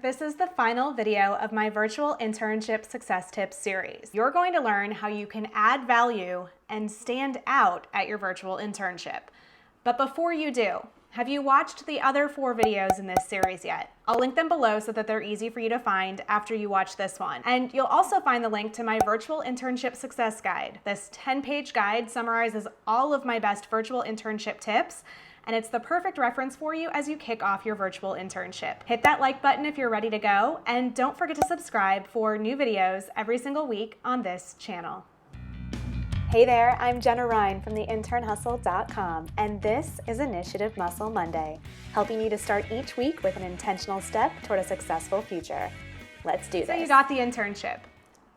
This is the final video of my virtual internship success tips series. You're going to learn how you can add value and stand out at your virtual internship. But before you do, have you watched the other 4 videos in this series yet? I'll link them below so that they're easy for you to find after you watch this one. And you'll also find the link to my virtual internship success guide. This 10-page guide summarizes all of my best virtual internship tips, and it's the perfect reference for you as you kick off your virtual internship. Hit that like button if you're ready to go, and don't forget to subscribe for new videos every single week on this channel. Hey there, I'm Jenna Ryan from the internhustle.com, and this is Initiative Muscle Monday, helping you to start each week with an intentional step toward a successful future. Let's do this. So you got the internship,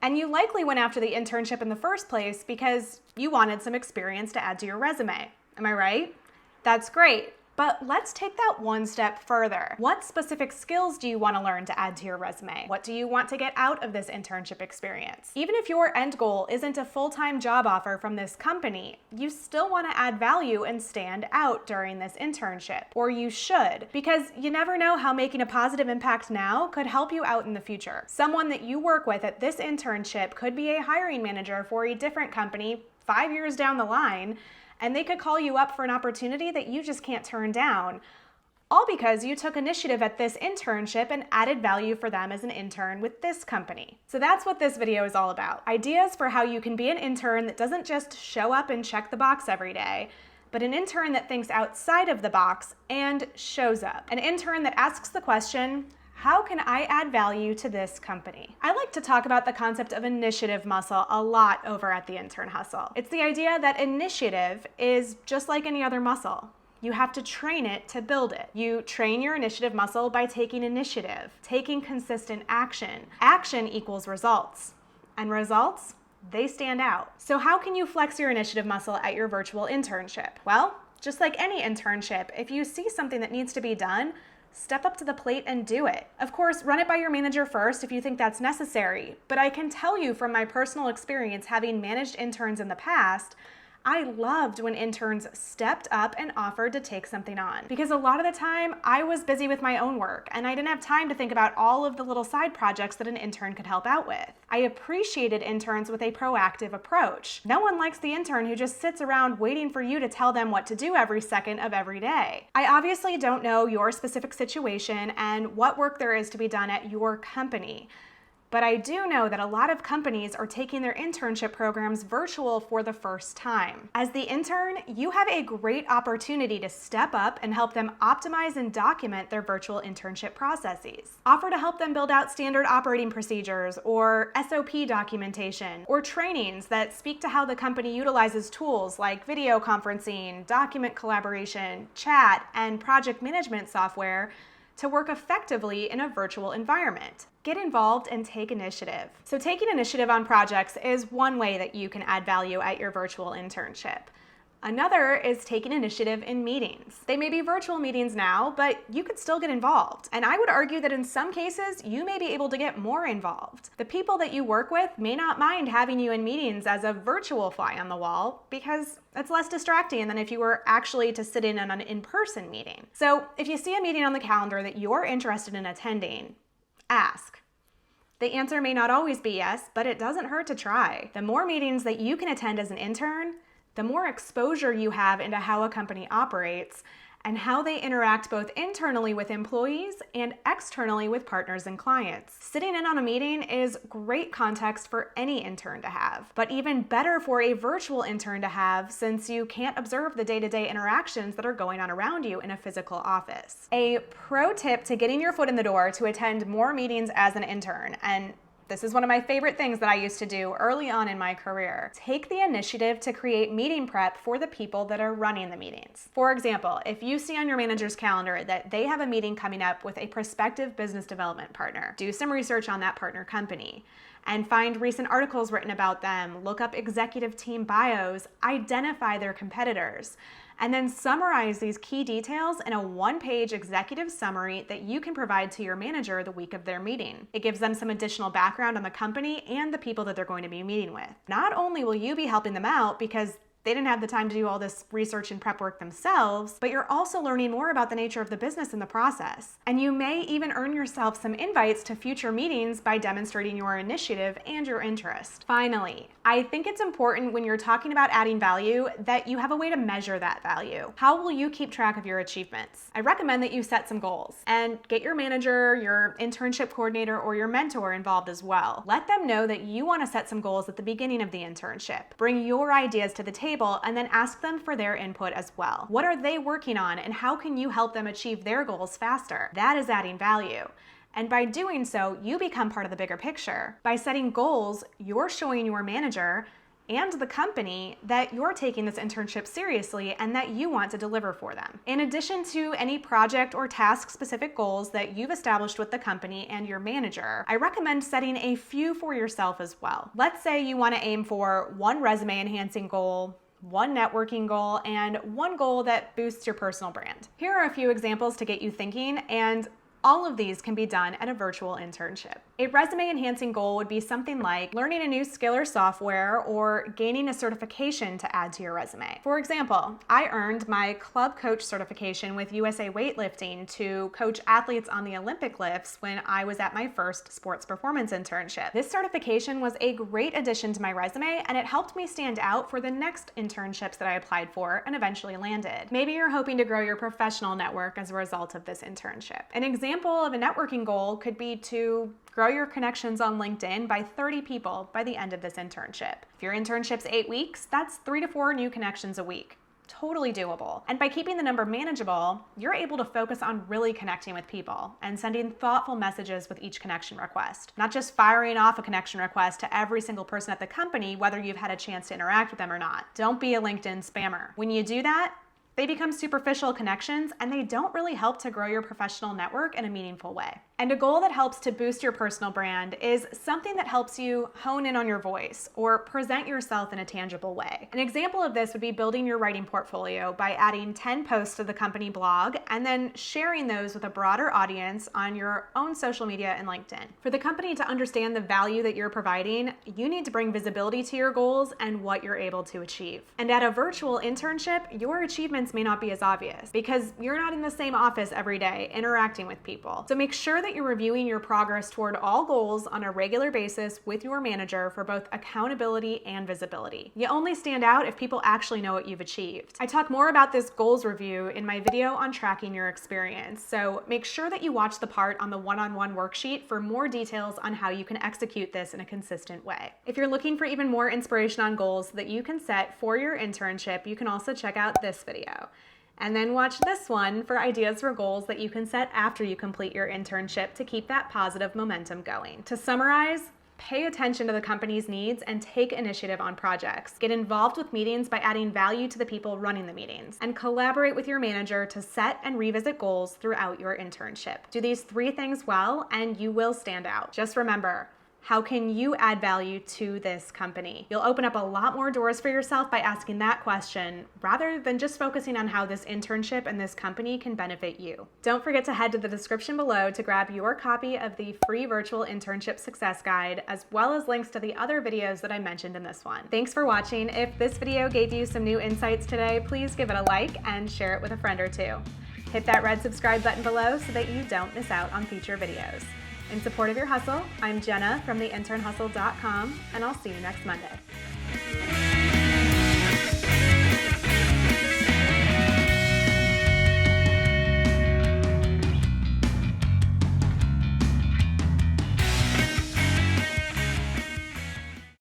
and you likely went after the internship in the first place because you wanted some experience to add to your resume. Am I right? That's great, but let's take that one step further. What specific skills do you want to learn to add to your resume? What do you want to get out of this internship experience? Even if your end goal isn't a full-time job offer from this company, you still want to add value and stand out during this internship. Or you should, because you never know how making a positive impact now could help you out in the future. Someone that you work with at this internship could be a hiring manager for a different company 5 years down the line, and they could call you up for an opportunity that you just can't turn down, all because you took initiative at this internship and added value for them as an intern with this company. So that's what this video is all about. Ideas for how you can be an intern that doesn't just show up and check the box every day, but an intern that thinks outside of the box and shows up. An intern that asks the question, how can I add value to this company? I like to talk about the concept of initiative muscle a lot over at the Intern Hustle. It's the idea that initiative is just like any other muscle. You have to train it to build it. You train your initiative muscle by taking initiative, taking consistent action. Action equals results, and results, they stand out. So how can you flex your initiative muscle at your virtual internship? Well, just like any internship, if you see something that needs to be done, step up to the plate and do it. Of course, run it by your manager first if you think that's necessary, but I can tell you from my personal experience having managed interns in the past, I loved when interns stepped up and offered to take something on. Because a lot of the time, I was busy with my own work, and I didn't have time to think about all of the little side projects that an intern could help out with. I appreciated interns with a proactive approach. No one likes the intern who just sits around waiting for you to tell them what to do every second of every day. I obviously don't know your specific situation and what work there is to be done at your company. But I do know that a lot of companies are taking their internship programs virtual for the first time. As the intern, you have a great opportunity to step up and help them optimize and document their virtual internship processes. Offer to help them build out standard operating procedures or SOP documentation or trainings that speak to how the company utilizes tools like video conferencing, document collaboration, chat, and project management software to work effectively in a virtual environment. Get involved and take initiative. So taking initiative on projects is one way that you can add value at your virtual internship. Another is taking initiative in meetings. They may be virtual meetings now, but you could still get involved. And I would argue that in some cases, you may be able to get more involved. The people that you work with may not mind having you in meetings as a virtual fly on the wall because it's less distracting than if you were actually to sit in on an in-person meeting. So if you see a meeting on the calendar that you're interested in attending, ask. The answer may not always be yes, but it doesn't hurt to try. The more meetings that you can attend as an intern, the more exposure you have into how a company operates and how they interact both internally with employees and externally with partners and clients. Sitting in on a meeting is great context for any intern to have, but even better for a virtual intern to have since you can't observe the day-to-day interactions that are going on around you in a physical office. A pro tip to getting your foot in the door to attend more meetings as an intern, and this is one of my favorite things that I used to do early on in my career. Take the initiative to create meeting prep for the people that are running the meetings. For example, if you see on your manager's calendar that they have a meeting coming up with a prospective business development partner, do some research on that partner company and find recent articles written about them, look up executive team bios, identify their competitors, and then summarize these key details in a one-page executive summary that you can provide to your manager the week of their meeting. It gives them some additional background on the company and the people that they're going to be meeting with. Not only will you be helping them out because they didn't have the time to do all this research and prep work themselves, but you're also learning more about the nature of the business in the process. And you may even earn yourself some invites to future meetings by demonstrating your initiative and your interest. Finally, I think it's important when you're talking about adding value that you have a way to measure that value. How will you keep track of your achievements? I recommend that you set some goals and get your manager, your internship coordinator, or your mentor involved as well. Let them know that you want to set some goals at the beginning of the internship. Bring your ideas to the table and then ask them for their input as well. What are they working on and how can you help them achieve their goals faster? That is adding value. And by doing so, you become part of the bigger picture. By setting goals, you're showing your manager and the company that you're taking this internship seriously and that you want to deliver for them. In addition to any project or task-specific goals that you've established with the company and your manager, I recommend setting a few for yourself as well. Let's say you want to aim for one resume-enhancing goal, one networking goal, and one goal that boosts your personal brand. Here are a few examples to get you thinking, and all of these can be done at a virtual internship. A resume-enhancing goal would be something like learning a new skill or software or gaining a certification to add to your resume. For example, I earned my club coach certification with USA Weightlifting to coach athletes on the Olympic lifts when I was at my first sports performance internship. This certification was a great addition to my resume, and it helped me stand out for the next internships that I applied for and eventually landed. Maybe you're hoping to grow your professional network as a result of this internship. An example of a networking goal could be to grow your connections on LinkedIn by 30 people by the end of this internship. If your internship's 8 weeks, that's 3 to 4 new connections a week. Totally doable. And by keeping the number manageable, you're able to focus on really connecting with people and sending thoughtful messages with each connection request. Not just firing off a connection request to every single person at the company, whether you've had a chance to interact with them or not. Don't be a LinkedIn spammer. When you do that, they become superficial connections and they don't really help to grow your professional network in a meaningful way. And a goal that helps to boost your personal brand is something that helps you hone in on your voice or present yourself in a tangible way. An example of this would be building your writing portfolio by adding 10 posts to the company blog and then sharing those with a broader audience on your own social media and LinkedIn. For the company to understand the value that you're providing, you need to bring visibility to your goals and what you're able to achieve. And at a virtual internship, your achievements may not be as obvious because you're not in the same office every day interacting with people. So make sure that you're reviewing your progress toward all goals on a regular basis with your manager for both accountability and visibility. You only stand out if people actually know what you've achieved. I talk more about this goals review in my video on tracking your experience, so make sure that you watch the part on the one-on-one worksheet for more details on how you can execute this in a consistent way. If you're looking for even more inspiration on goals that you can set for your internship, you can also check out this video. And then watch this one for ideas for goals that you can set after you complete your internship to keep that positive momentum going. To summarize, pay attention to the company's needs and take initiative on projects. Get involved with meetings by adding value to the people running the meetings. And collaborate with your manager to set and revisit goals throughout your internship. Do these 3 things well and you will stand out. Just remember, how can you add value to this company? You'll open up a lot more doors for yourself by asking that question rather than just focusing on how this internship and this company can benefit you. Don't forget to head to the description below to grab your copy of the free virtual internship success guide, as well as links to the other videos that I mentioned in this one. Thanks for watching. If this video gave you some new insights today, please give it a like and share it with a friend or two. Hit that red subscribe button below so that you don't miss out on future videos. In support of your hustle, I'm Jenna from theinternhustle.com, and I'll see you next Monday.